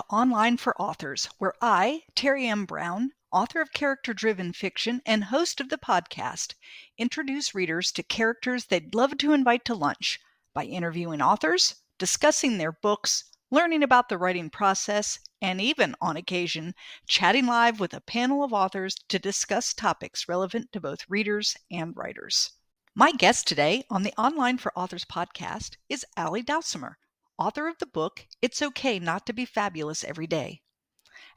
to Online for Authors, where I, Terry M. Brown, author of character-driven fiction and host of the podcast, introduce readers to characters they'd love to invite to lunch by interviewing authors, discussing their books, learning about the writing process, and even, on occasion, chatting live with a panel of authors to discuss topics relevant to both readers and writers. My guest today on the Online for Authors podcast is Ally Dalsimer, author of the book, It's Okay Not to Be Fabulous Every Day.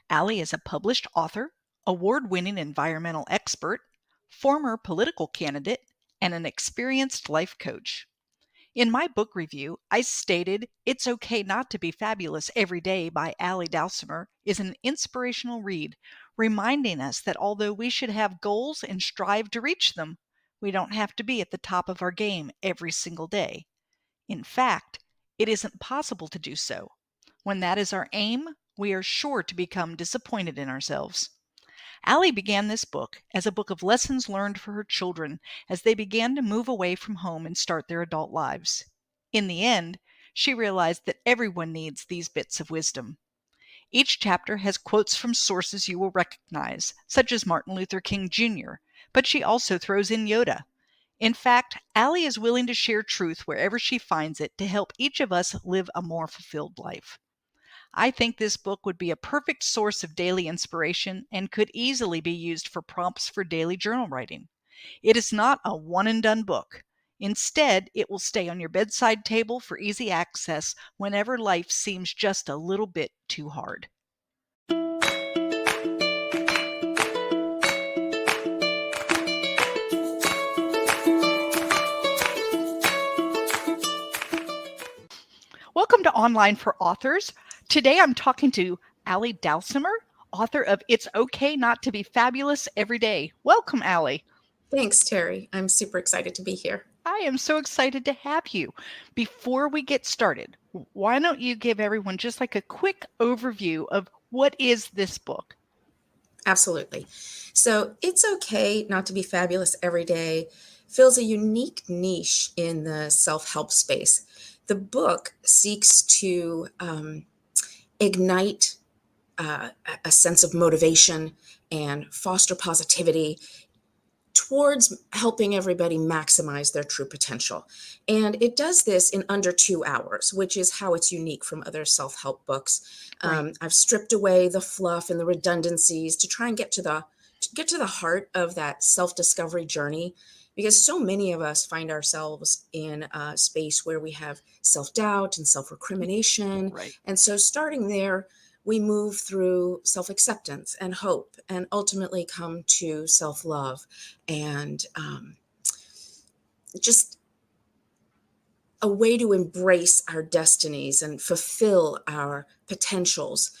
Ally is a published author, award-winning environmental expert, former political candidate, and an experienced life coach. In my book review, I stated It's Okay Not to Be Fabulous Every Day by Ally Dalsimer is an inspirational read, reminding us that although we should have goals and strive to reach them, we don't have to be at the top of our game every single day. In fact, it isn't possible to do so. When that is our aim, we are sure to become disappointed in ourselves. Ally began this book as a book of lessons learned for her children as they began to move away from home and start their adult lives. In the end, she realized that everyone needs these bits of wisdom. Each chapter has quotes from sources you will recognize, such as Martin Luther King Jr., but she also throws in Yoda. In fact, Ally is willing to share truth wherever she finds it to help each of us live a more fulfilled life. I think this book would be a perfect source of daily inspiration and could easily be used for prompts for daily journal writing. It is not a one-and-done book. Instead, it will stay on your bedside table for easy access whenever life seems just a little bit too hard. Welcome to Online for Authors. Today I'm talking to Ally Dalsimer, author of It's Okay Not to Be Fabulous Every Day. Welcome, Ally. Thanks, Terry. I'm super excited to be here. I am so excited to have you. Before we get started, why don't you give everyone just like a quick overview of what is this book? Absolutely. So It's Okay Not to Be Fabulous Every Day fills a unique niche in the self-help space. The book seeks to ignite a sense of motivation and foster positivity towards helping everybody maximize their true potential. And it does this in under 2 hours, which is how it's unique from other self-help books. Right. I've stripped away the fluff and the redundancies to try and get to the heart of that self-discovery journey, because so many of us find ourselves in a space where we have self-doubt and self-recrimination. Right. And so starting there, we move through self-acceptance and hope and ultimately come to self-love and just a way to embrace our destinies and fulfill our potentials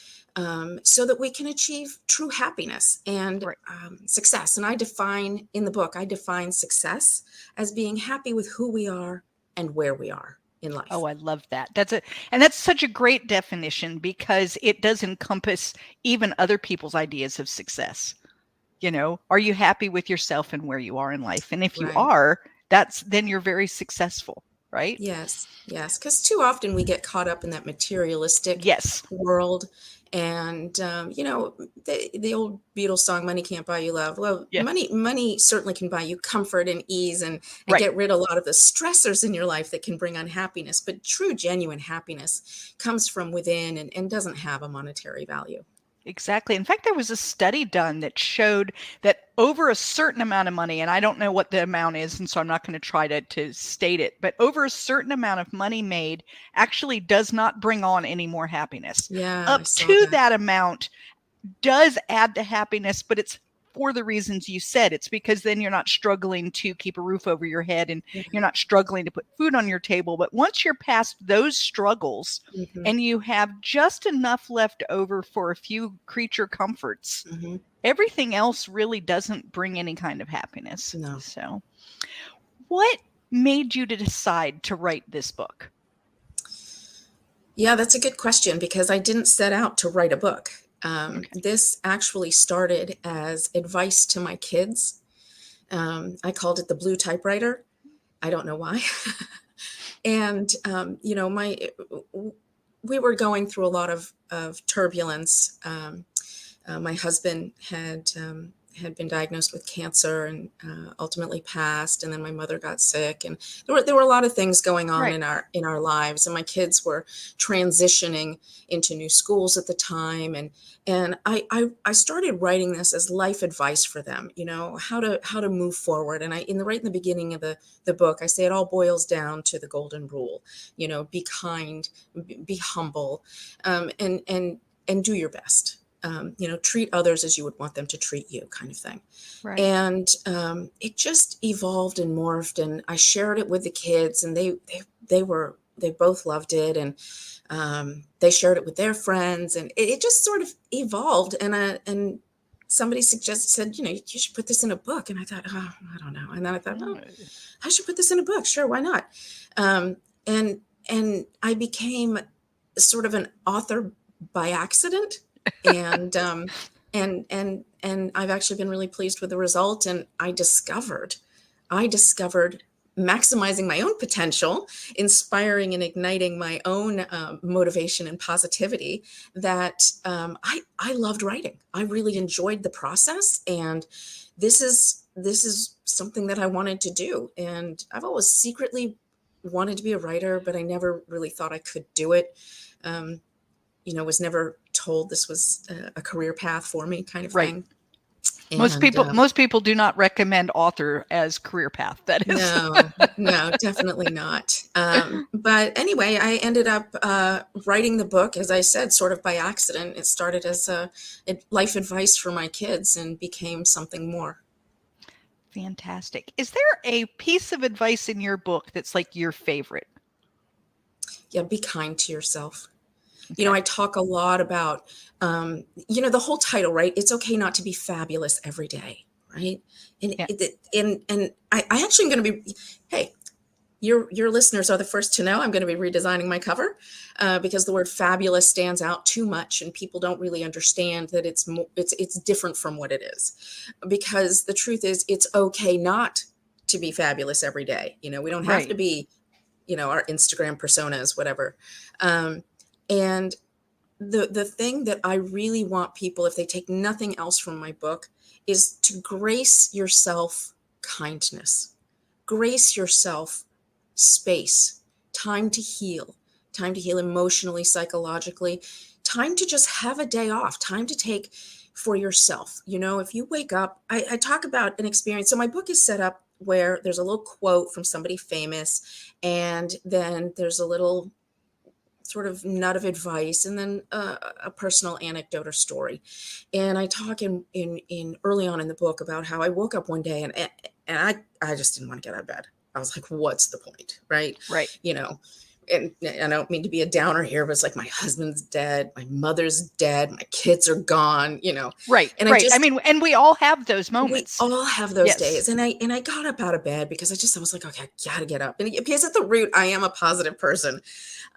so that we can achieve true happiness and Right. success. And in the book, I define success as being happy with who we are and where we are in life. Oh, I love that. That's such a great definition because it does encompass even other people's ideas of success. Are you happy with yourself and where you are in life? And if you Right. are, then you're very successful, right? Yes. Because too often we get caught up in that materialistic Yes. world. And, the old Beatles song, "Money Can't Buy You Love." Well, Yeah. money certainly can buy you comfort and ease and Right. get rid of a lot of the stressors in your life that can bring unhappiness. But true, genuine happiness comes from within and doesn't have a monetary value. Exactly. In fact, there was a study done that showed that over a certain amount of money, and I don't know what the amount is, and so I'm not going to try to state it, but over a certain amount of money made actually does not bring on any more happiness. Yeah, I Up saw to that. that amount does add to happiness, but it's for the reasons you said. It's because then you're not struggling to keep a roof over your head and Yeah. you're not struggling to put food on your table. But once you're past those struggles Mhm. and you have just enough left over for a few creature comforts, Mhm. everything else really doesn't bring any kind of happiness. No. So, what made you to decide to write this book? Yeah, that's a good question because I didn't set out to write a book. Okay. This actually started as advice to my kids. I called it the blue typewriter. I don't know why. And, we were going through a lot of turbulence. My husband had been diagnosed with cancer and ultimately passed, and then my mother got sick, and there were a lot of things going on Right. in our lives, and my kids were transitioning into new schools at the time, and I started writing this as life advice for them, you know, how to move forward. And right in the beginning of the book, I say it all boils down to the golden rule, you know: be kind, be humble, and do your best. You know, treat others as you would want them to treat you, kind of thing. Right. And it just evolved and morphed, and I shared it with the kids, and they both loved it, and they shared it with their friends, and it just sort of evolved. And somebody said, you know, you should put this in a book. And I thought, oh, I don't know. And then I thought, oh, I should put this in a book. Sure, why not? And I became sort of an author by accident. And I've actually been really pleased with the result. And I discovered maximizing my own potential, inspiring and igniting my own motivation and positivity, that I loved writing. I really enjoyed the process, and this is something that I wanted to do. And I've always secretly wanted to be a writer, but I never really thought I could do it. You know, was never told this was a career path for me, kind of Right. thing. Most people do not recommend author as career path. That is no, definitely not. But anyway, I ended up writing the book, as I said, sort of by accident. It started as a life advice for my kids and became something more. Fantastic. Is there a piece of advice in your book that's like your favorite? Yeah, be kind to yourself. Okay. You know, I talk a lot about, you know, the whole title, right? It's okay not to be fabulous every day, right? And Yeah. and I actually am going to be, hey, your listeners are the first to know I'm going to be redesigning my cover because the word fabulous stands out too much, and people don't really understand that it's different from what it is. Because the truth is, it's okay not to be fabulous every day. You know, we don't have to Right. be, you know, our Instagram personas, whatever. And the thing that I really want people, if they take nothing else from my book, is to grace yourself kindness, grace yourself space, time to heal emotionally, psychologically, time to just have a day off, time to take for yourself. You know, if you wake up, I talk about an experience. So my book is set up where there's a little quote from somebody famous, and then there's a little sort of nut of advice, and then a personal anecdote or story. And I talk in early on in the book about how I woke up one day, and I just didn't want to get out of bed. I was like, what's the point? Right. Right. You know, and I don't mean to be a downer here, but it's like my husband's dead, my mother's dead, my kids are gone, you know. Right. And Right. I mean, and we all have those we moments. all have those Yes. days. And I got up out of bed because I was like, okay, I gotta get up. And because at the root, I am a positive person.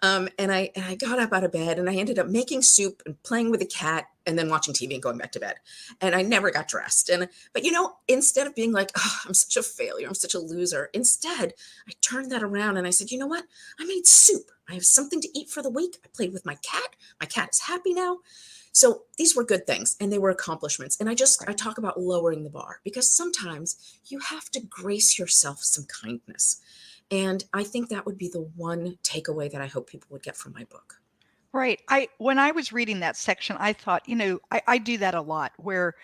And I got up out of bed, and I ended up making soup and playing with the cat and then watching TV and going back to bed. And I never got dressed. But you know, instead of being like, oh, I'm such a failure, I'm such a loser, instead, I turned that around and I said, you know what? I made soup. I have something to eat for the week. I played with my cat. My cat is happy now. So these were good things, and they were accomplishments. And I talk about lowering the bar, because sometimes you have to grace yourself some kindness. And I think that would be the one takeaway that I hope people would get from my book. Right. When I was reading that section, I thought, you know, I do that a lot, where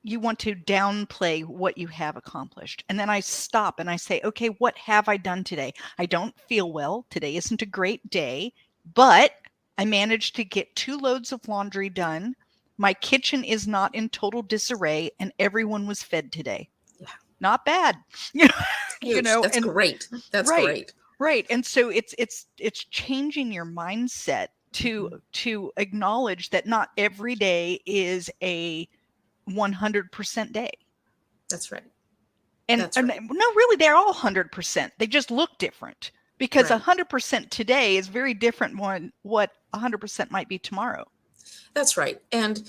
you want to downplay what you have accomplished. And then I stop and I say, okay, what have I done today? I don't feel well. Today isn't a great day, but I managed to get 2 loads of laundry done. My kitchen is not in total disarray, and everyone was fed today. Yeah. Not bad. You know, Huge. That's and great. That's right. great. Right. And so it's changing your mindset Mm-hmm. to acknowledge that not every day is a 100% day. That's right. And, That's right. no, really, they're all 100%. They just look different, because Right. 100% today is very different than what 100% might be tomorrow. That's right. And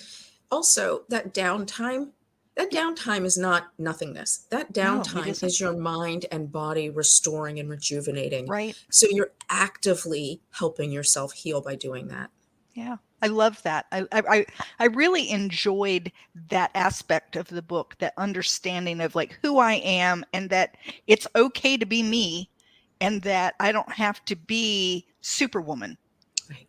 also that downtime, That downtime is not nothingness. That No, it downtime isn't. is your mind and body restoring and rejuvenating. Right. So you're actively helping yourself heal by doing that. Yeah, I love that. I really enjoyed that aspect of the book, that understanding of like who I am and that it's okay to be me and that I don't have to be Superwoman Right.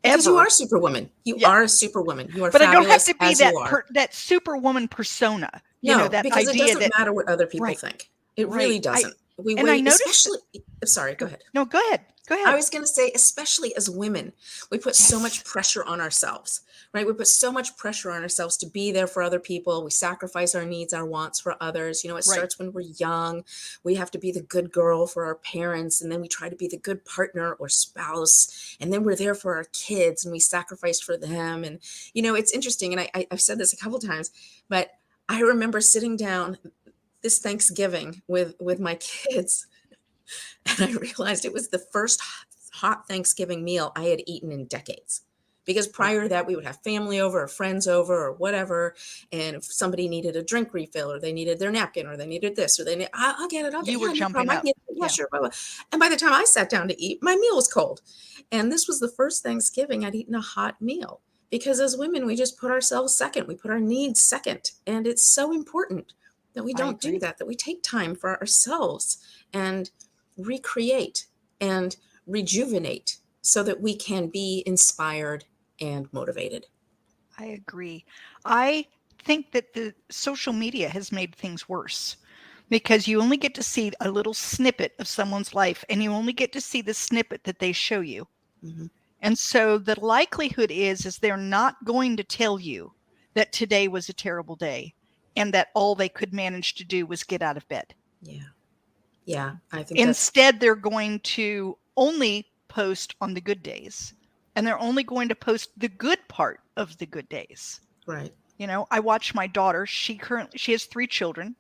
Because you ever. are Superwoman. You Yeah, are a Superwoman. You are but I don't have fabulous to be as you that are. that Superwoman persona, No, that because it idea doesn't that matter what other people right, think. It right. really doesn't. We I wait, noticed that especially, sorry, go ahead. no, go ahead. Go I ahead. was going to say, especially as women, we put so much Yes. pressure on ourselves, right? We put so much pressure on ourselves to be there for other people. We sacrifice our needs, our wants for others. It Right. starts when we're young. We have to be the good girl for our parents, and then we try to be the good partner or spouse, and then we're there for our kids, and we sacrifice for them. And it's interesting, and I've said this a couple times, but I remember sitting down this Thanksgiving with my kids, and I realized it was the first hot Thanksgiving meal I had eaten in decades. Because prior to that, we would have family over or friends over or whatever. And if somebody needed a drink refill or they needed their napkin or they needed this or I'll get it. You were Yeah, no jumping problem. I up. can get it. Yeah, Yeah. sure. Blah, blah. And by the time I sat down to eat, my meal was cold. And this was the first Thanksgiving I'd eaten a hot meal. Because as women, we just put ourselves second. We put our needs second. And it's so important that we I don't do agree. that we take time for ourselves and recreate and rejuvenate so that we can be inspired and motivated. I agree. I think that the social media has made things worse because you only get to see a little snippet of someone's life and you only get to see the snippet that they show you. Mm-hmm. And so the likelihood is they're not going to tell you that today was a terrible day and that all they could manage to do was get out of bed. Yeah. Yeah. I think that's Instead, they're going to only post on the good days and they're only going to post the good part of the good days. right. I watch my daughter. She has 3 children.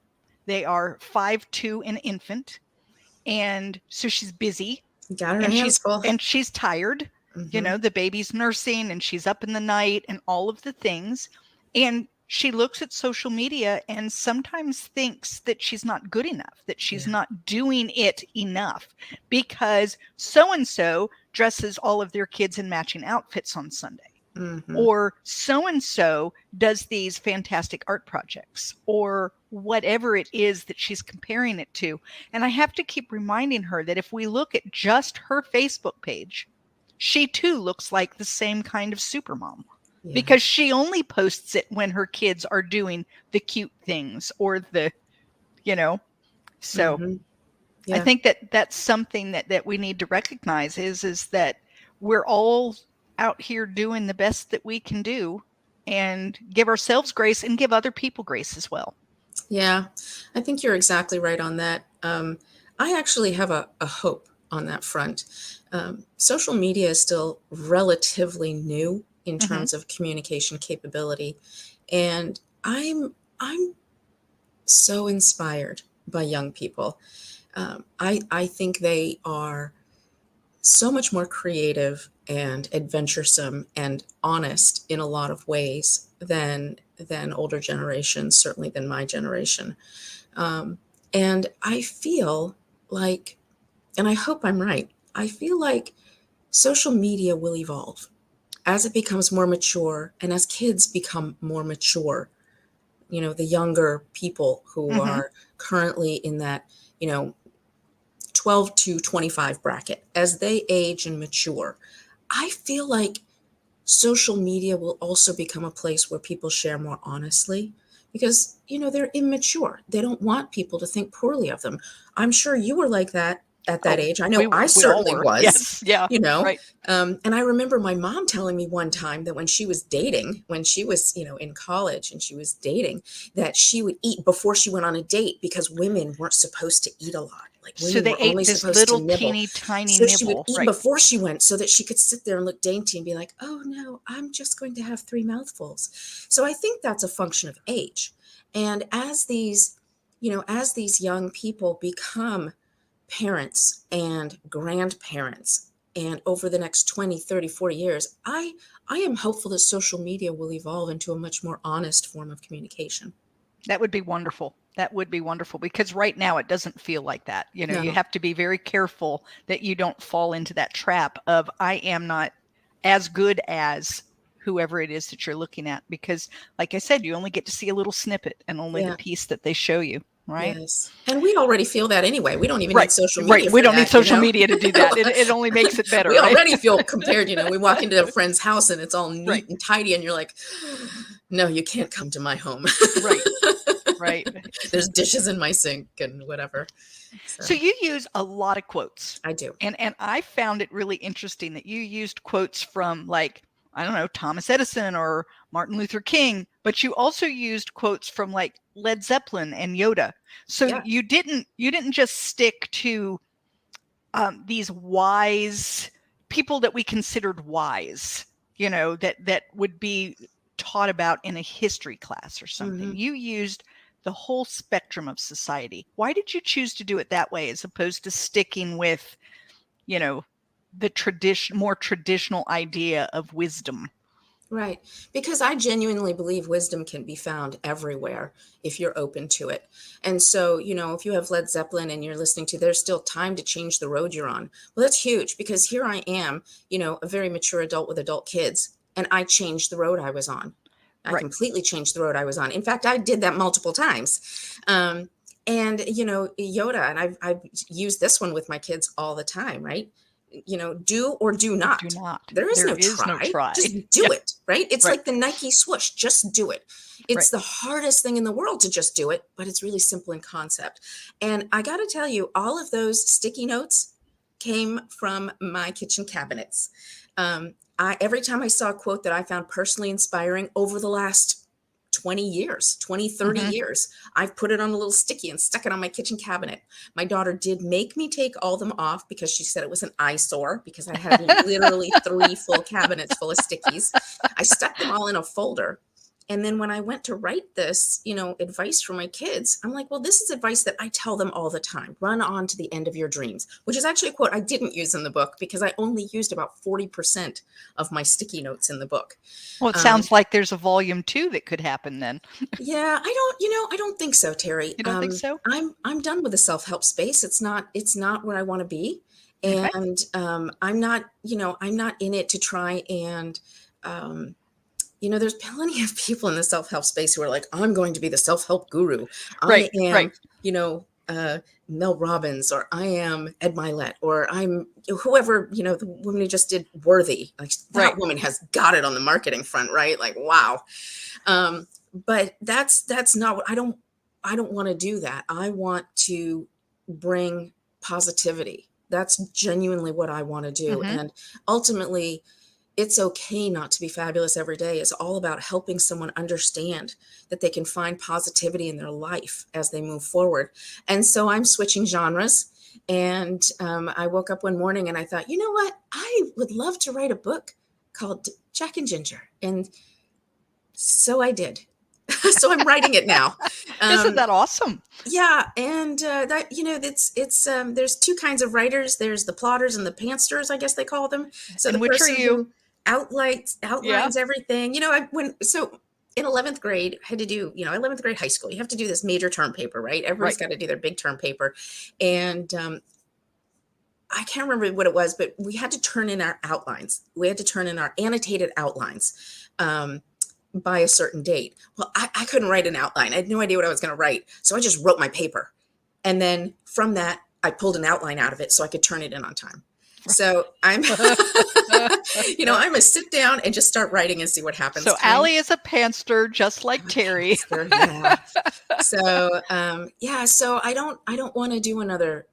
They are 5, 2, and infant. And so she's busy Got her and hands full. she's tired. Mm-hmm. The baby's nursing and she's up in the night and all of the things. And she looks at social media and sometimes thinks that she's not good enough, that she's Yeah. not doing it enough because so-and-so dresses all of their kids in matching outfits on Sunday. Mm-hmm. Or so-and-so does these fantastic art projects or whatever it is that she's comparing it to. And I have to keep reminding her that if we look at just her Facebook page, she too looks like the same kind of supermom Yeah. because she only posts it when her kids are doing the cute things or so Mm-hmm. I Yeah. think that that's something that we need to recognize is that we're all out here doing the best that we can do and give ourselves grace and give other people grace as well. Yeah. I think you're exactly right on that. I actually have a hope on that front. Social media is still relatively new in Mm-hmm. terms of communication capability. And I'm so inspired by young people. I think they are so much more creative and adventuresome and honest in a lot of ways than older generations, certainly than my generation. And I feel like, and I hope I'm right, I feel like social media will evolve as it becomes more mature and as kids become more mature. The younger people who Mm-hmm. are currently in that, 12 to 25 bracket, as they age and mature, I feel like social media will also become a place where people share more honestly because, they're immature. They don't want people to think poorly of them. I'm sure you were like that at that Oh, age. I know I we all certainly were. was, Yes. Yeah. Right. and I remember my mom telling me one time that when she was dating, when she was, in college and she was dating, that she would eat before she went on a date because women weren't supposed to eat a lot. Like So women they were only ate this supposed to little nibble. teeny tiny So she would nibble. eat Right. before she went so that she could sit there and look dainty and be like, oh no, I'm just going to have 3 mouthfuls. So I think that's a function of age. And as these young people become parents and grandparents, and over the next 20, 30, 40 years, I am hopeful that social media will evolve into a much more honest form of communication. That would be wonderful. That would be wonderful, because right now it doesn't feel like that. You know, you No. have to be very careful that you don't fall into that trap of I am not as good as whoever it is that you're looking at, because like I said, you only get to see a little snippet and only the Yeah. piece that they show you, right? Yes. And we already feel that anyway. We don't even Right. need social Right. media We for don't need that, you social know? media to do that. It only makes it better, We right? already feel compared, you know, we walk into a friend's house and it's all Right. neat and tidy and you're like, no, you can't come to my home. Right. Right. There's dishes in my sink and whatever. So So you use a lot of quotes. I do. And I found it really interesting that you used quotes from, like, I don't know, Thomas Edison or Martin Luther King, but you also used quotes from like Led Zeppelin and Yoda. So Yeah. you didn't just stick to these wise people that we considered wise, you know, that would be taught about in a history class or something. Hmm. You used the whole spectrum of society. Why did you choose to do it that way as opposed to sticking with, you know, the more traditional idea of wisdom? Right. Because I genuinely believe wisdom can be found everywhere if you're open to it. And so, you know, if you have Led Zeppelin and you're listening to There's Still Time to Change the Road You're On, well, that's huge because here I am, you know, a very mature adult with adult kids, and I changed the road I was on. I Right. completely changed the road I was on. In fact, I did that multiple times. And, you know, Yoda, and I've used this one with my kids all the time, right? You know, do or do Do not. not. There is There no is no try. try. Just do Yeah. it, right? It's Right. like the Nike swoosh. Just do it. It's Right. the hardest thing in the world to just do it, but it's really simple in concept. And I got to tell you, all of those sticky notes came from my kitchen cabinets. Every time I saw a quote that I found personally inspiring over the last 20 years, 20, 30 Mm-hmm. years, I've put it on a little sticky and stuck it on my kitchen cabinet. My daughter did make me take all them off because she said it was an eyesore because I had literally 3 full cabinets full of stickies. I stuck them all in a folder. And then when I went to write this, you know, advice for my kids, I'm like, well, this is advice that I tell them all the time. Run on to the end of your dreams, which is actually a quote I didn't use in the book because I only used about 40% of my sticky notes in the book. Well, it Um, sounds like there's a volume 2 that could happen then. yeah, I don't think so, Terry. You don't think so? I'm done with the self-help space. It's not where I want to be. Okay. And I'm not, you know, I'm not in it to try and um, you know, there's plenty of people in the self-help space who are like, I'm going to be the self-help guru. I Right. am, Right. you know, Mel Robbins, or I am Ed Milet, or I'm whoever, you know, the woman who just did Worthy. Like that Right. woman has got it on the marketing front, right? Like, wow. But that's not what I don't want to do that. I want to bring positivity. That's genuinely what I want to do. Mm-hmm. And ultimately, it's okay not to be fabulous every day. It's all about helping someone understand that they can find positivity in their life as they move forward. And so I'm switching genres. And I woke up one morning and I thought, you know what? I would love to write a book called Jack and Ginger. And so I did. So I'm writing it now. Isn't that awesome? Yeah, and that, you know, it's there's 2 kinds of writers. There's the plotters and the pantsters, I guess they call them. So And the which are person you? who outlines everything. You know, in 11th grade, I had to do, you know, 11th grade high school, you have to do this major term paper, right? Everybody's Right. got to do their big term paper, and I can't remember what it was, but we had to turn in our outlines. We had to turn in our annotated outlines. By a certain date. Well, I couldn't write an outline. I had no idea what I was going to write. So I just wrote my paper. And then from that, I pulled an outline out of it so I could turn it in on time. So I'm, you know, I'm going to sit down and just start writing and see what happens. So Ally is a pantster, just like Terry. Yeah. So, yeah, so I don't want to do another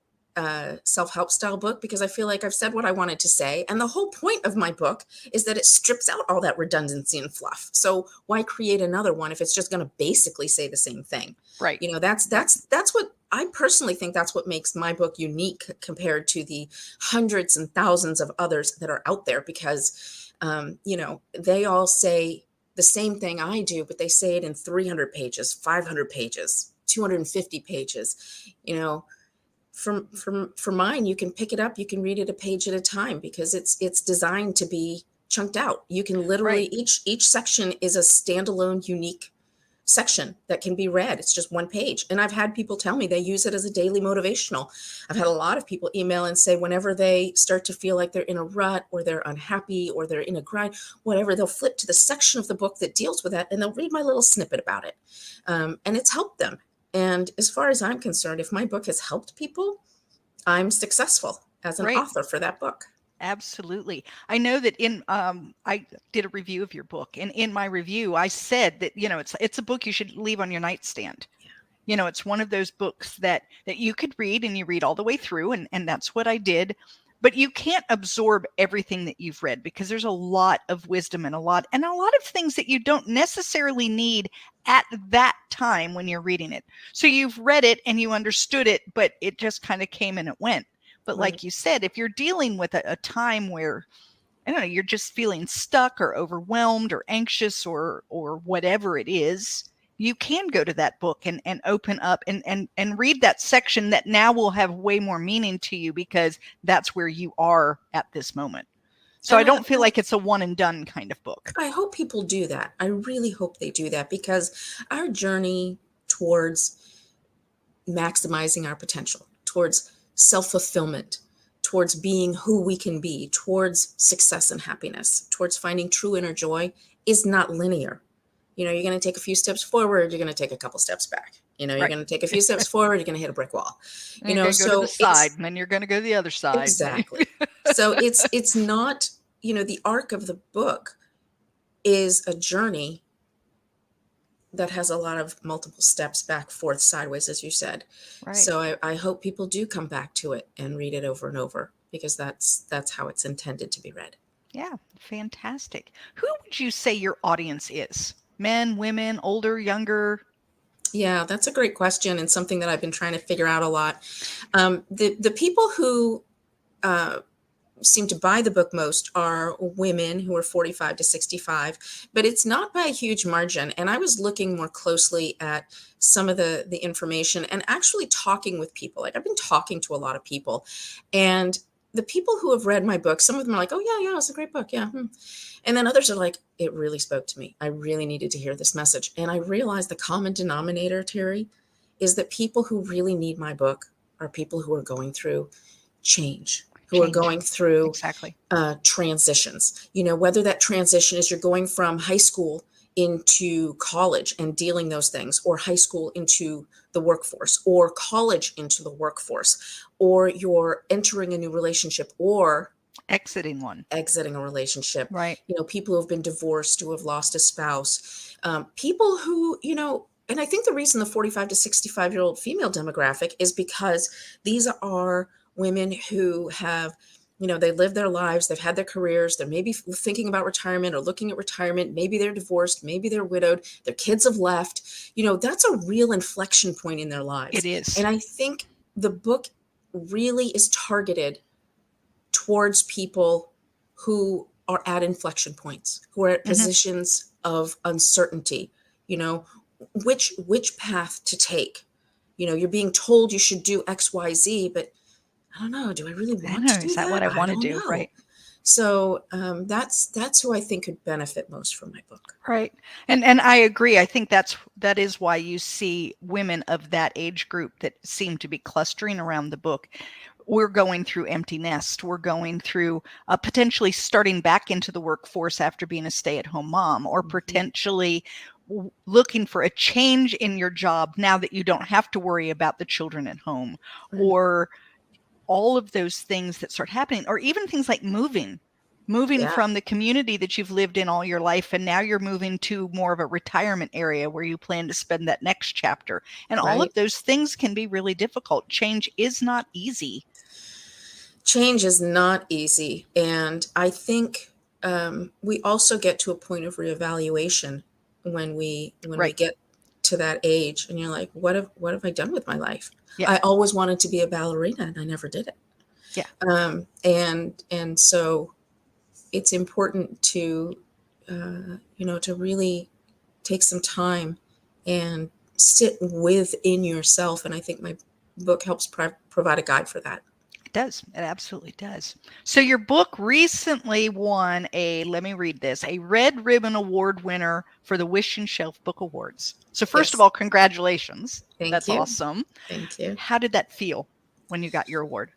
self-help style book because I feel like I've said what I wanted to say. And the whole point of my book is that it strips out all that redundancy and fluff. So why create another one if it's just going to basically say the same thing? Right. You know, that's what I personally think that's what makes my book unique compared to the hundreds and thousands of others that are out there because, you know, they all say the same thing I do, but they say it in 300 pages, 500 pages, 250 pages, you know. For mine, you can pick it up, you can read it a page at a time because it's designed to be chunked out. You can literally Right. each section is a standalone, unique section that can be read. It's just one page. And I've had people tell me they use it as a daily motivational. I've had a lot of people email and say whenever they start to feel like they're in a rut or they're unhappy or they're in a grind, whatever, they'll flip to the section of the book that deals with that and they'll read my little snippet about it. And it's helped them. And as far as I'm concerned, if my book has helped people, I'm successful as an Right. author for that book. Absolutely. I know that I did a review of your book, and in my review, I said that, it's a book you should leave on your nightstand. It's one of those books that you could read and you read all the way through, and that's what I did. But you can't absorb everything that you've read because there's a lot of wisdom and a lot of things that you don't necessarily need at that time when you're reading it. So you've read it and you understood it, but it just kind of came and it went. But Right. like you said, if you're dealing with a time where, I don't know, you're just feeling stuck or overwhelmed or anxious or whatever it is, you can go to that book and open up and read that section that now will have way more meaning to you because that's where you are at this moment. So I don't feel like it's a one and done kind of book. I hope people do that. I really hope they do that because our journey towards maximizing our potential, towards self-fulfillment, towards being who we can be, towards success and happiness, towards finding true inner joy is not linear. You're going to take a few steps forward, you're going to take a couple steps back. You're going to take a few steps forward, you're going to hit a brick wall. You're going to go to the side, and then you're going to go to the other side. Exactly. So it's not, the arc of the book is a journey that has a lot of multiple steps back, forth, sideways, as you said. Right. So I hope people do come back to it and read it over and over because that's how it's intended to be read. Yeah, fantastic. Who would you say your audience is? Men, women, older, younger? Yeah, that's a great question and something that I've been trying to figure out a lot. The people who seem to buy the book most are women who are 45 to 65, but it's not by a huge margin. And I was looking more closely at some of the information and actually talking with people. Like I've been talking to a lot of people, and the people who have read my book, some of them are like, oh yeah, it's a great book. Yeah. And then others are like, it really spoke to me. I really needed to hear this message. And I realized the common denominator, Terry, is that people who really need my book are people who are going through change. Who are going through transitions, whether that transition is you're going from high school into college and dealing those things, or high school into the workforce, or college into the workforce, or you're entering a new relationship or exiting a relationship. Right. People who have been divorced, who have lost a spouse, people who, and I think the reason the 45 to 65-year-old female demographic is because these are women who have, they live their lives, they've had their careers, they're maybe thinking about retirement or looking at retirement, maybe they're divorced, maybe they're widowed, their kids have left, that's a real inflection point in their lives. It is. And I think the book really is targeted towards people who are at inflection points, who are at positions of uncertainty, which path to take. You're being told you should do X, Y, Z, but I don't know. Do I really want to do that? Is that what I want to do? Right. So that's who I think could benefit most from my book. Right. And I agree. I think that is why you see women of that age group that seem to be clustering around the book. We're going through empty nest. We're going through potentially starting back into the workforce after being a stay-at-home mom, or potentially looking for a change in your job now that you don't have to worry about the children at home, or all of those things that start happening, or even things like moving from the community that you've lived in all your life, and now you're moving to more of a retirement area where you plan to spend that next chapter. And all of those things can be really difficult. Change is not easy. Change is not easy. And I think we also get to a point of reevaluation when we get to that age, and you're like, what have I done with my life? Yeah. I always wanted to be a ballerina and I never did it. Yeah. And so it's important to, to really take some time and sit within yourself. And I think my book helps provide a guide for that. It does. It absolutely does. So your book recently won let me read this, a Red Ribbon Award winner for the Wish and Shelf Book Awards. So first of Yes. all, congratulations. Thank That's you. awesome. Thank you. How did that feel when you got your award?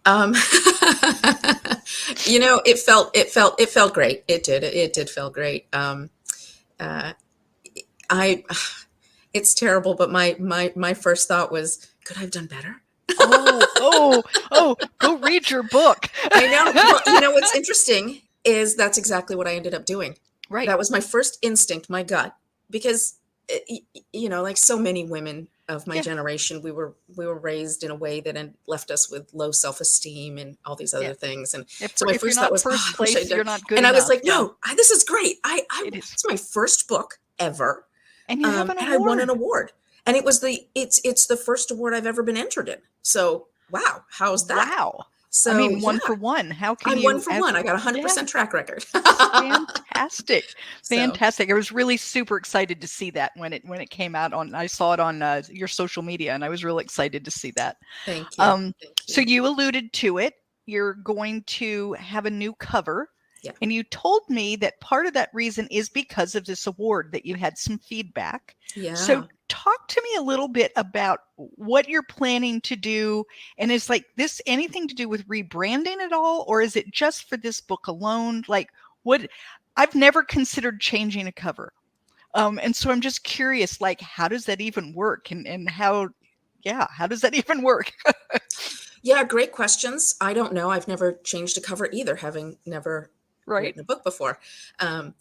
Um, it felt great. It did feel great. Uh, I, it's terrible, but my first thought was, could I have done better? Oh, go read your book. I know. Well, what's interesting is that's exactly what I ended up doing. Right. That was my first instinct, my gut, because like so many women of my generation, we were raised in a way that left us with low self-esteem and all these other things. And so my If you're first thought not was, oh, first I wish I'd place, done. you're not good And I was enough. like, no, this is great. It's my first book ever, and you have an and award. I won an award, and it was it's the first award I've ever been entered in. So wow, how's that? Wow. So I mean, one for one. How can I'm you? 1 for 1. I got 100% track record. Fantastic. So, Fantastic. I was really super excited to see that when it came out I saw it on your social media, and I was really excited to see that. thank you. Thank you. So you alluded to it. You're going to have a new cover. Yeah. And you told me that part of that reason is because of this award, that you had some feedback. Yeah. So talk to me a little bit about what you're planning to do. And is this anything to do with rebranding at all? Or is it just for this book alone? I've never considered changing a cover. And so I'm just curious, how does that even work? And how does that even work? Yeah, great questions. I don't know. I've never changed a cover either, having never written a book before. And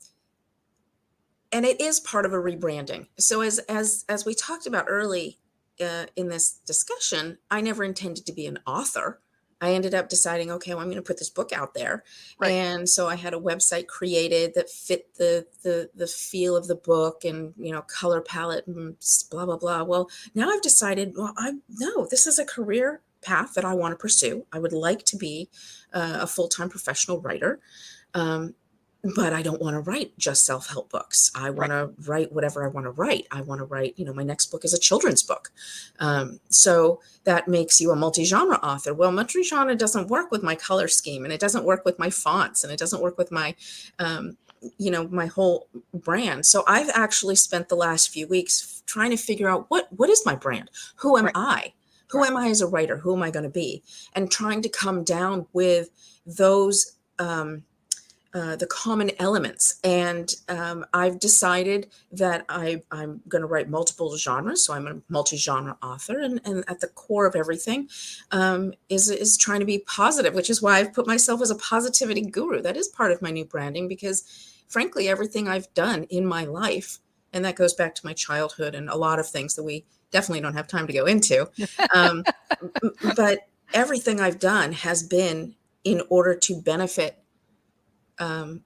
it is part of a rebranding. So as we talked about early in this discussion, I never intended to be an author. I ended up deciding, okay, well, I'm going to put this book out there. Right. And so I had a website created that fit the feel of the book and, color palette and blah, blah, blah. Well, now I've decided, no, this is a career path that I want to pursue. I would like to be a full-time professional writer. But I don't want to write just self-help books. I want to write whatever I want to write. I want to write, my next book is a children's book. So that makes you a multi-genre author. Well, multi-genre doesn't work with my color scheme, and it doesn't work with my fonts, and it doesn't work with my, my whole brand. So I've actually spent the last few weeks trying to figure out what is my brand? Who am I? Who am I as a writer? Who am I going to be? And trying to come down with those, the common elements. And I've decided that I'm going to write multiple genres. So I'm a multi-genre author. And at the core of everything is trying to be positive, which is why I've put myself as a positivity guru. That is part of my new branding, because frankly, everything I've done in my life, and that goes back to my childhood and a lot of things that we definitely don't have time to go into. But everything I've done has been in order to benefit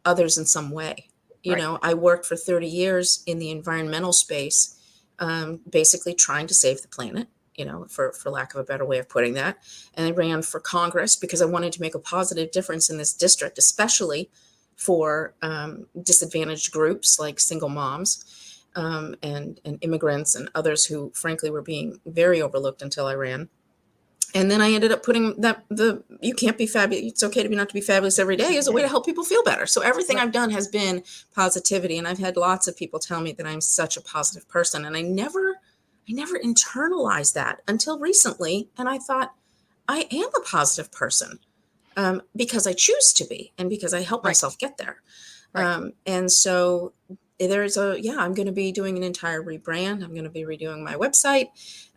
others in some way. I worked for 30 years in the environmental space, basically trying to save the planet, for lack of a better way of putting that. And I ran for Congress because I wanted to make a positive difference in this district, especially for disadvantaged groups like single moms and immigrants and others who frankly were being very overlooked until I ran. And then I ended up putting you can't be fabulous, it's okay to be not to be fabulous every day, as a way to help people feel better. So everything I've done has been positivity. And I've had lots of people tell me that I'm such a positive person. And I never internalized that until recently. And I thought, I am a positive person because I choose to be, and because I help myself get there. And so I'm going to be doing an entire rebrand. I'm going to be redoing my website.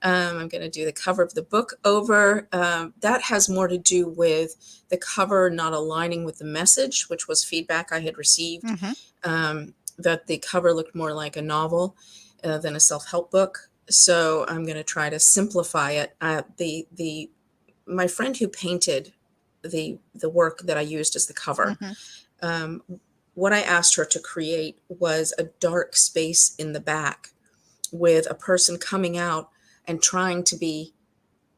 I'm going to do the cover of the book over. That has more to do with the cover not aligning with the message, which was feedback I had received, that the cover looked more like a novel than a self-help book. So I'm going to try to simplify it. My friend who painted the work that I used as the cover, what I asked her to create was a dark space in the back with a person coming out and trying to be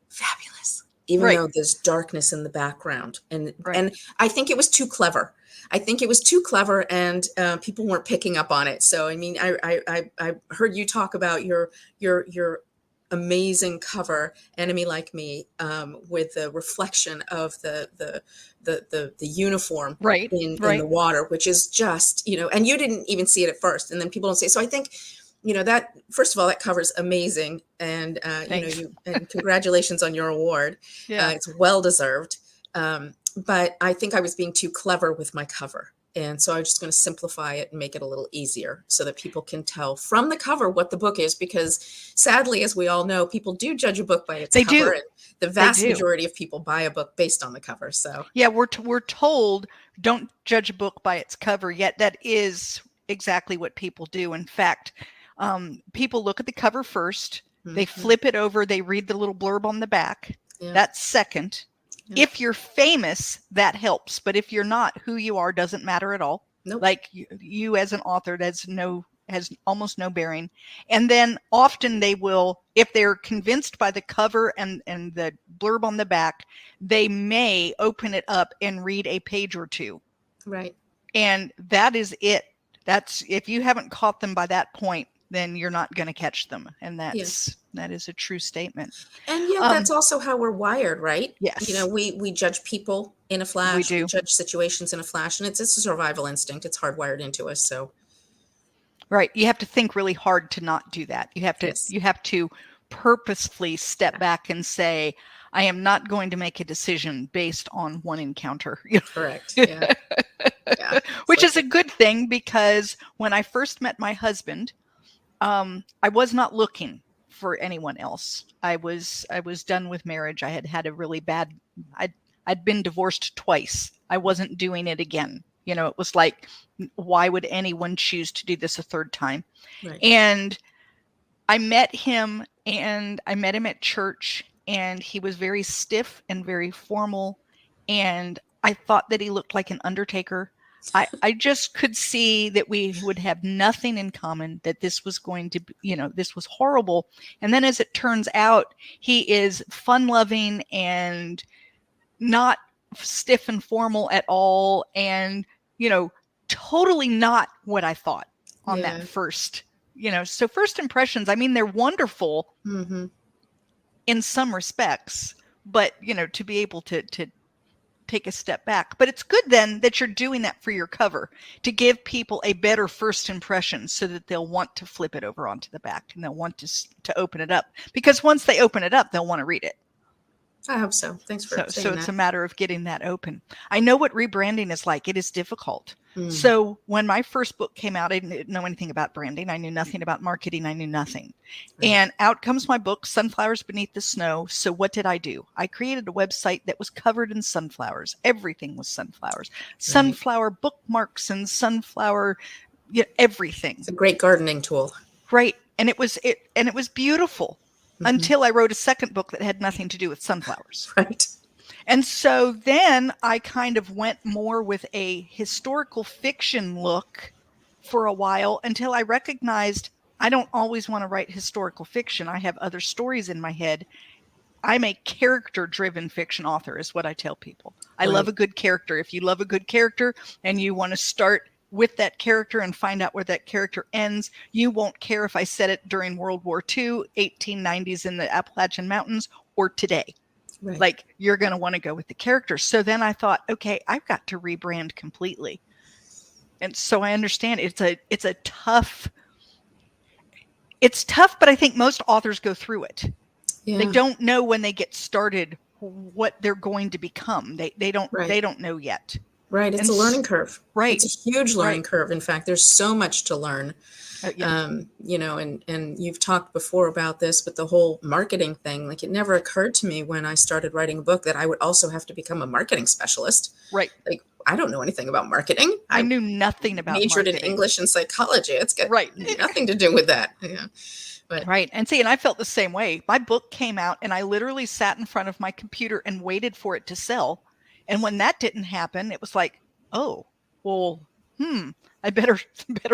fabulous, even though there's darkness in the background. And I think it was too clever. And people weren't picking up on it. So, I mean, I heard you talk about your amazing cover, Enemy Like Me, with the reflection of the uniform Right. in the Right. water, which is just, and you didn't even see it at first, and then people don't say. So I think, that, first of all, that cover's amazing, and Thanks. and congratulations on your award. Yeah. It's well deserved. But I think I was being too clever with my cover. And so I'm just going to simplify it and make it a little easier so that people can tell from the cover what the book is. Because sadly, as we all know, people do judge a book by its They cover. do. And the They vast do. majority of people buy a book based on the cover. So Yeah, we're told don't judge a book by its cover, yet that is exactly what people do. In fact, people look at the cover first, they flip it over, they read the little blurb on the back. yeah. That's second. Yeah. If you're famous, that helps. But if you're not, who you are doesn't matter at all. Nope. Like you as an author, has almost no bearing. And then often they will, if they're convinced by the cover and the blurb on the back, they may open it up and read a page or two. Right. And that is it. That's, if you haven't caught them by that point, then you're not going to catch them. And that is a true statement. And that's also how we're wired, right? Yes. We judge people in a flash. We do. We judge situations in a flash, and it's a survival instinct. It's hardwired into us. So right. You have to think really hard to not do that. You have to purposefully step back and say, I am not going to make a decision based on one encounter. Correct. Yeah. Yeah. Which is a good thing, because when I first met my husband, I was not looking for anyone else. I was done with marriage. I had a really bad, I'd been divorced twice. I wasn't doing it again. It was like, why would anyone choose to do this a third time? Right. And I met him at church, and he was very stiff and very formal. And I thought that he looked like an undertaker. I just could see that we would have nothing in common, that this was going to be, this was horrible. And then as it turns out, he is fun loving and not stiff and formal at all. And, totally not what I thought on that first, so first impressions, I mean, they're wonderful in some respects, but, to be able to take a step back. But it's good then that you're doing that for your cover, to give people a better first impression so that they'll want to flip it over onto the back and they'll want to open it up, because once they open it up, they'll want to read it. I hope so. Thanks for saying that. So it's a matter of getting that open. I know what rebranding is like. It is difficult. So when my first book came out, I didn't know anything about branding. I knew nothing about marketing. I knew nothing. Right. And out comes my book, Sunflowers Beneath the Snow. So what did I do? I created a website that was covered in sunflowers. Everything was sunflowers, sunflower bookmarks and sunflower, everything. It's a great gardening tool. Right. And it was beautiful until I wrote a second book that had nothing to do with sunflowers. Right. And so then I kind of went more with a historical fiction look for a while, until I recognized I don't always want to write historical fiction. I have other stories in my head. I'm a character-driven fiction author, is what I tell people. I love a good character. If you love a good character and you want to start with that character and find out where that character ends, you won't care if I set it during World War II, 1890s in the Appalachian Mountains, or today. Right. Like, you're going to want to go with the character. So then I thought, okay, I've got to rebrand completely. And so I understand it's tough, but I think most authors go through it. Yeah. They don't know when they get started what they're going to become. They don't know yet. Right. It's a learning curve. Right. It's a huge learning curve. In fact, there's so much to learn. And you've talked before about this, but the whole marketing thing, like, it never occurred to me when I started writing a book that I would also have to become a marketing specialist. Right. Like, I don't know anything about marketing. I knew nothing about majored marketing. In English and psychology. It's got nothing to do with that. Yeah. But. Right. And I felt the same way. My book came out and I literally sat in front of my computer and waited for it to sell. And when that didn't happen, it was like, oh, well, I better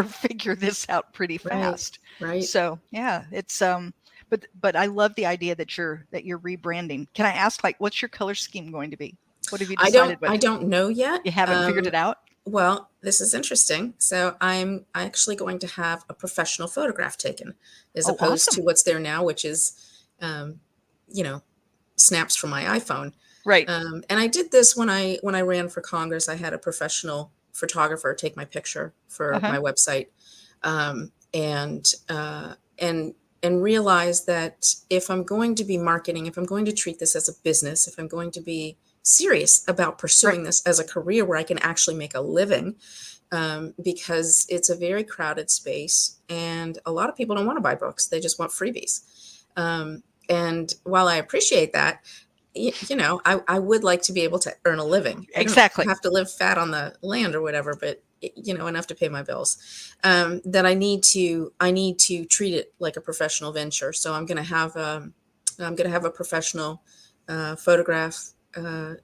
figure this out pretty fast. Right. So yeah, it's but I love the idea that you're rebranding. Can I ask, like, what's your color scheme going to be? What have you decided? I don't know yet. You haven't figured it out? Well, this is interesting. So I'm actually going to have a professional photograph taken, as opposed to what's there now, which is um, you know, snaps from my iPhone. Right. And I did this when I ran for Congress. I had a professional photographer take my picture for Uh-huh. my website, and realize that if I'm going to be marketing, if I'm going to treat this as a business, if I'm going to be serious about Right. pursuing this as a career where I can actually make a living, because it's a very crowded space and a lot of people don't want to buy books. They just want freebies. And while I appreciate that, I would like to be able to earn a living. I don't Exactly. have to live fat on the land or whatever, but enough to pay my bills. That I need to treat it like a professional venture. So I'm going to have a professional photograph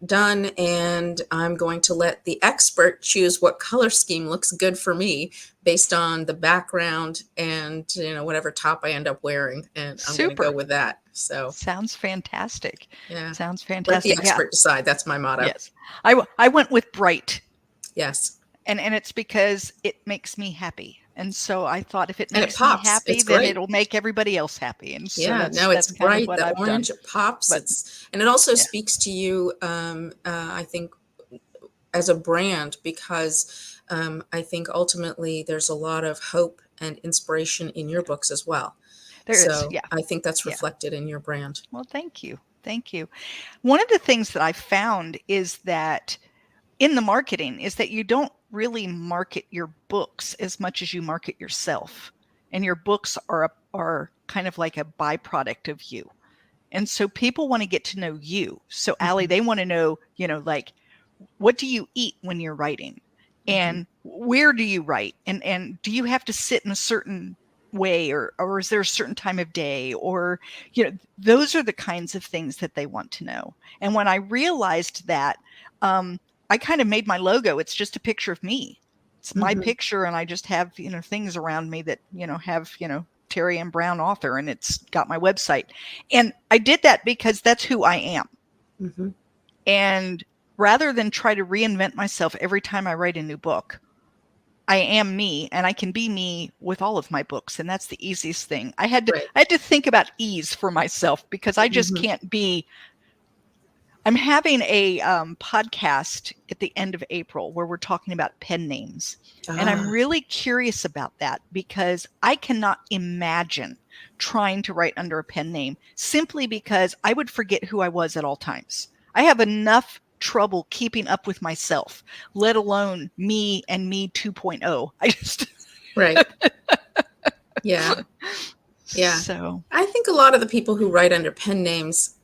done, and I'm going to let the expert choose what color scheme looks good for me based on the background and whatever top I end up wearing, and I'm going to go Super. with that. So Sounds fantastic. yeah, Sounds let the fantastic. Yeah. expert decide. That's my motto. Yes. I went with bright, Yes, and it's because it makes me happy. And so I thought if it and it makes me pops. happy, It's then great. it'll make everybody else happy. And so Yeah, that's no, it's that's kind of bright. what The I've done. orange, it pops. But And it also yeah, speaks to you, I think, as a brand, because I think ultimately there's a lot of hope and inspiration in your books as well. there is. So Yeah. I think that's Yeah. reflected in your brand. Well, thank you. Thank you. One of the things that I found is that in the marketing is that you don't really market your books as much as you market yourself. And your books are kind of like a byproduct of you. And so people want to get to know you. So Ally, Hmm. they want to know, like, what do you eat when you're writing? Hmm. And where do you write? And do you have to sit in a certain way, or is there a certain time of day? Or, those are the kinds of things that they want to know. And when I realized that, I kind of made my logo. It's just a picture of me. It's my Hmm. picture, and I just have, things around me that, have, Terry M. Brown author, and it's got my website. And I did that because that's who I am. Hmm. And rather than try to reinvent myself every time I write a new book, I am me, and I can be me with all of my books. And that's the easiest thing. Right. I had to think about ease for myself because I just Hmm. can't be. I'm having a podcast at the end of April where we're talking about pen names. And I'm Ah, really curious about that because I cannot imagine trying to write under a pen name simply because I would forget who I was at all times. I have enough trouble keeping up with myself, let alone me and me 2.0. I just, right. Yeah. Yeah. so, I think a lot of the people who write under pen names,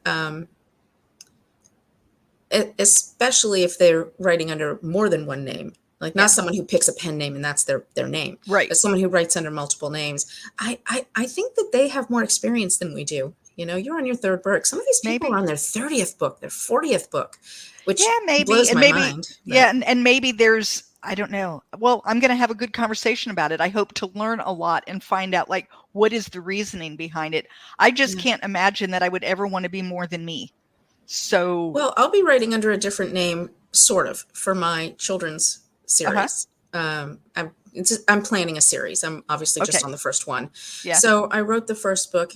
especially if they're writing under more than one name, like not yeah, someone who picks a pen name and that's their name, right. but someone who writes under multiple names. I think that they have more experience than we do. You're on your third book. Some of these people are Maybe. on their 30th book, their 40th book, which Yeah, maybe. blows And my maybe, mind. yeah, But and maybe there's, I don't know. Well, I'm going to have a good conversation about it. I hope to learn a lot and find out, like, what is the reasoning behind it. I just yeah. can't imagine that I would ever want to be more than me. So, Well, I'll be writing under a different name, sort of, for my children's uh-huh. series. I'm planning a series. I'm obviously just Okay. on the first one. Yeah. So I wrote the first book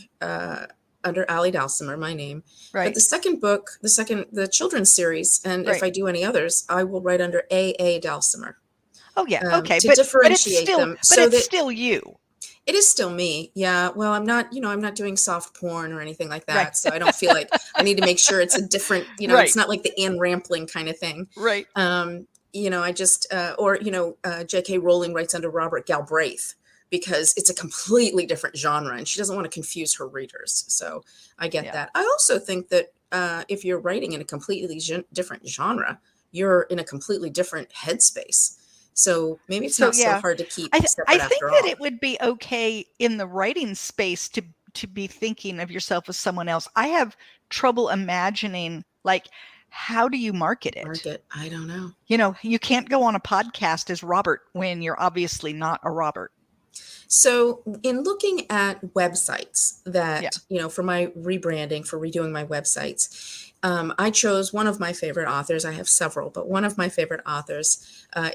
under Ally Dalsimer, my name. But Right. the second book, the children's series, and if Right. I do any others, I will write under A. Dalsimer, Oh yeah. Okay. to But it's differentiate still them so that you. it is still me. Yeah. Well, I'm not doing soft porn or anything like Right. that. So I don't feel like I need to make sure it's a different, Right. it's not like the Anne Rampling kind of thing. Right. I just, or, J.K. Rowling writes under Robert Galbraith because it's a completely different genre and she doesn't want to confuse her readers. So I get Yeah. that. I also think that if you're writing in a completely different genre, you're in a completely different headspace. So maybe it's So not so yeah, hard to keep I separate think after that all. it would be okay in the writing space to be thinking of yourself as someone else. I have trouble imagining, like, how do you market it? Market, I don't know. You can't go on a podcast as Robert when you're obviously not a Robert. So, in looking at websites Yeah. that, for my rebranding, for redoing my websites, I chose one of my favorite authors. I have several, but one of my favorite authors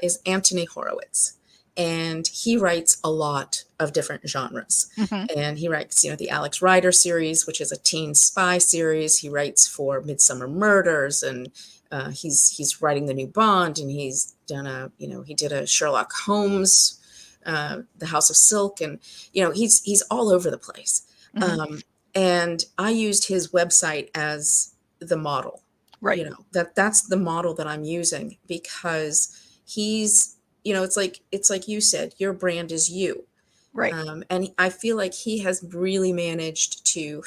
is Anthony Horowitz. and he writes a lot of different genres. Mm-hmm. And he writes, the Alex Rider series, which is a teen spy series. He writes for Midsummer Murders, and he's writing the new Bond, and he's done he did a Sherlock Holmes, The House of Silk, and he's all over the place. Mm-hmm. And I used his website as the model. Right. That's the model that I'm using, because he's, it's like you said, your brand is you. Right. And I feel like he has really managed to,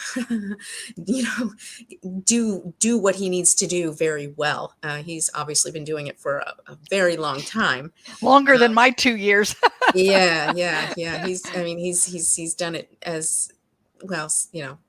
do what he needs to do very well. He's obviously been doing it for a very long time. Longer than my 2 years. Yeah. He's done it as well,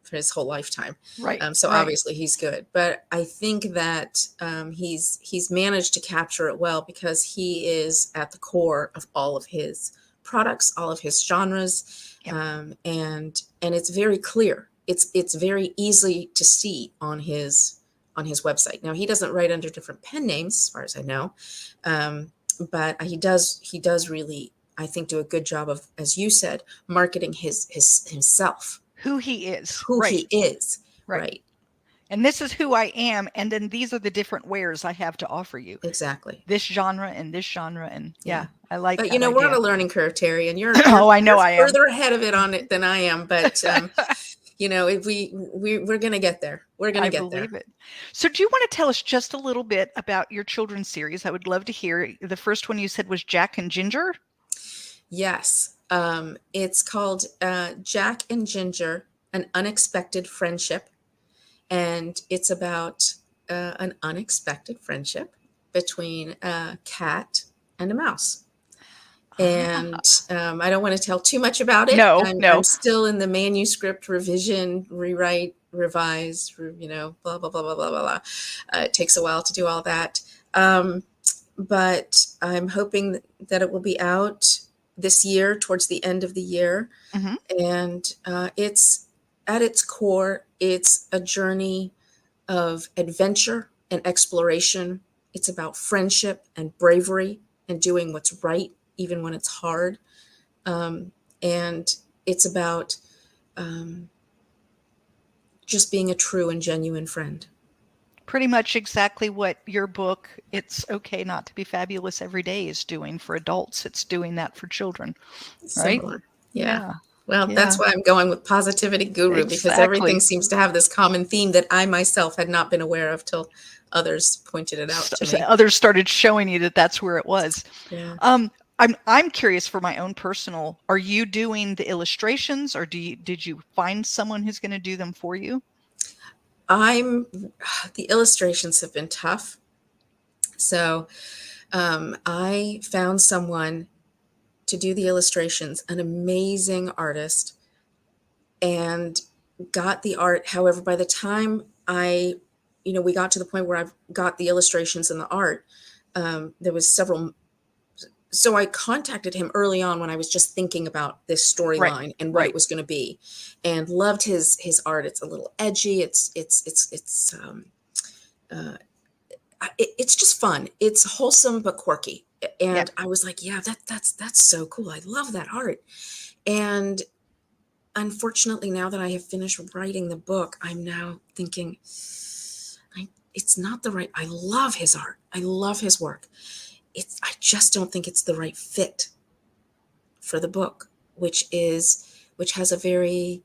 for his whole lifetime. Right. So right. obviously he's good, but I think that he's managed to capture it well, because he is at the core of all of his products, all of his genres. Yep. And it's very clear. It's very easy to see on his website. Now, he doesn't write under different pen names, as far as I know, but he does really, I think, do a good job of, as you said, marketing himself, who he is. who right. he is. Right. And this is who I am, and then these are the different wares I have to offer you. Exactly. This genre and this genre, and I like. But that we're on idea. a learning curve, Terry, and you're I know I am further ahead of it on it than I am. But if we're gonna get there. We're gonna get there. I believe it. So, do you want to tell us just a little bit about your children's series? I would love to hear. The first one you said was Jack and Ginger. Yes, it's called Jack and Ginger: An Unexpected Friendship. And it's about an unexpected friendship between a cat and a mouse. And I don't want to tell too much about it. No. I'm still in the manuscript revision, rewrite, revise, blah, blah, blah, blah, blah, blah. It takes a while to do all that. But I'm hoping that it will be out this year, towards the end of the year. Mm-hmm. And it's, at its core, it's a journey of adventure and exploration. It's about friendship and bravery and doing what's right, even when it's hard. And it's about just being a true and genuine friend. Pretty much exactly what your book, It's Okay Not to Be Fabulous Every Day, is doing for adults. It's doing that for children, right? Similar. Yeah. Well, that's why I'm going with Positivity Guru, because everything seems to have this common theme that I myself had not been aware of till others pointed it out to me. Others started showing you that that's where it was. Yeah. I'm curious for my own personal. Are you doing the illustrations, or did you find someone who's going to do them for you? The illustrations have been tough, so I found someone to do the illustrations, an amazing artist, and got the art. However, by the time we got to the point where I've got the illustrations and the art, there was several. So I contacted him early on when I was just thinking about this storyline and what it was going to be, and loved his art. It's a little edgy. It's just fun. It's wholesome but quirky. And I was like, yeah, that's so cool. I love that art. And unfortunately, now that I have finished writing the book, I'm now thinking, it's not the right. I love his art. I love his work. I just don't think it's the right fit for the book, which has a very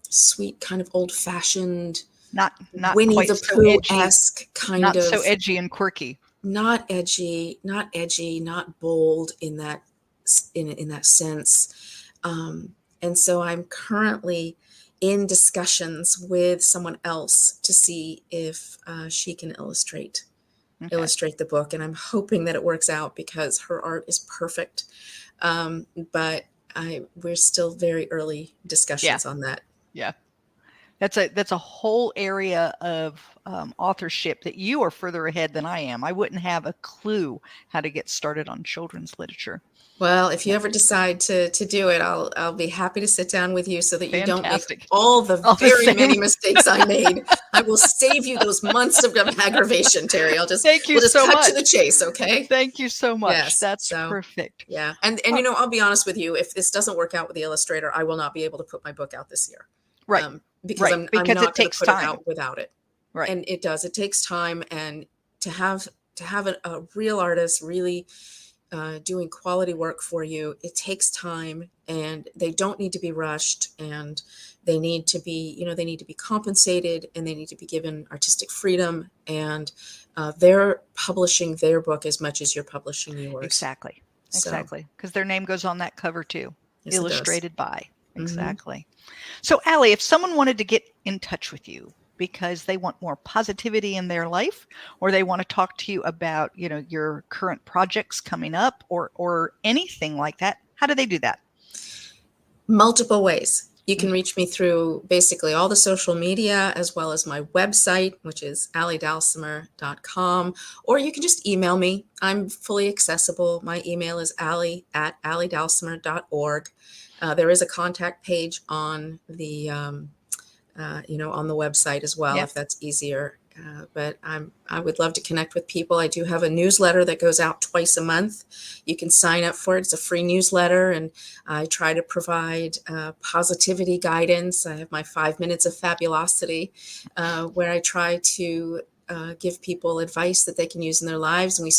sweet, kind of old-fashioned, not Winnie quite the so Pooh-esque edgy, kind of. Not so edgy and quirky. Not edgy, not bold in that sense. And so I'm currently in discussions with someone else to see if she can illustrate the book. And I'm hoping that it works out, because her art is perfect. But we're still very early discussions on that. Yeah. That's a whole area of authorship that you are further ahead than I am. I wouldn't have a clue how to get started on children's literature. Well, if you ever decide to do it, I'll be happy to sit down with you so that you don't make Fantastic. all the All the very same. many mistakes I made. I will save you those months of aggravation, Terry. Thank you We'll just so cut to much. the chase, okay? Thank you so much. Yes. That's So, perfect. yeah. And you know, I'll be honest with you, if this doesn't work out with the illustrator, I will not be able to put my book out this year. Right. Because right. I'm Because not it going to takes put time. it out without it. Right. And it does. It takes time, and to have a real artist really doing quality work for you, it takes time, and they don't need to be rushed, and they need to be, you know, they need to be compensated, and they need to be given artistic freedom, and they're publishing their book as much as you're publishing yours. Exactly. So, Exactly. Because their name goes on that cover too. yes, Illustrated by. Mhm. Exactly. So, Ally, if someone wanted to get in touch with you because they want more positivity in their life, or they want to talk to you about, you know, your current projects coming up, or anything like that, how do they do that? Multiple ways. You can reach me through basically all the social media, as well as my website, which is allydalsimer.com, or you can just email me. I'm fully accessible. My email is ally@allydalsimer.org. There is a contact page on the on the website as well, Yeah. if that's easier. But I would love to connect with people. I do have a newsletter that goes out twice a month. You can sign up for it. It's a free newsletter, and I try to provide positivity guidance. I have my 5 minutes of fabulosity, where I try to give people advice that they can use in their lives. And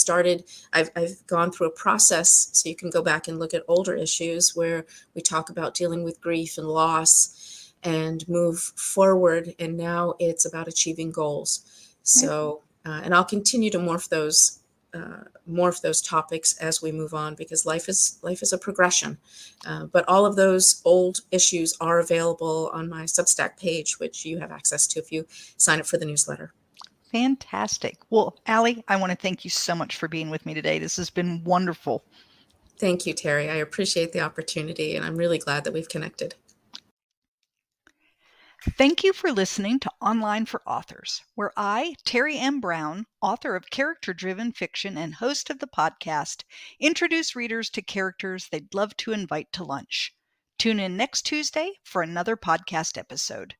I've gone through a process, so you can go back and look at older issues where we talk about dealing with grief and loss and move forward. And now it's about achieving goals. So, and I'll continue to morph those topics as we move on, because life is a progression. But all of those old issues are available on my Substack page, which you have access to if you sign up for the newsletter. Fantastic. Well, Ally, I want to thank you so much for being with me today. This has been wonderful. Thank you, Terry. I appreciate the opportunity, and I'm really glad that we've connected. Thank you for listening to Online for Authors, where I, Terry M. Brown, author of character-driven fiction and host of the podcast, introduce readers to characters they'd love to invite to lunch. Tune in next Tuesday for another podcast episode.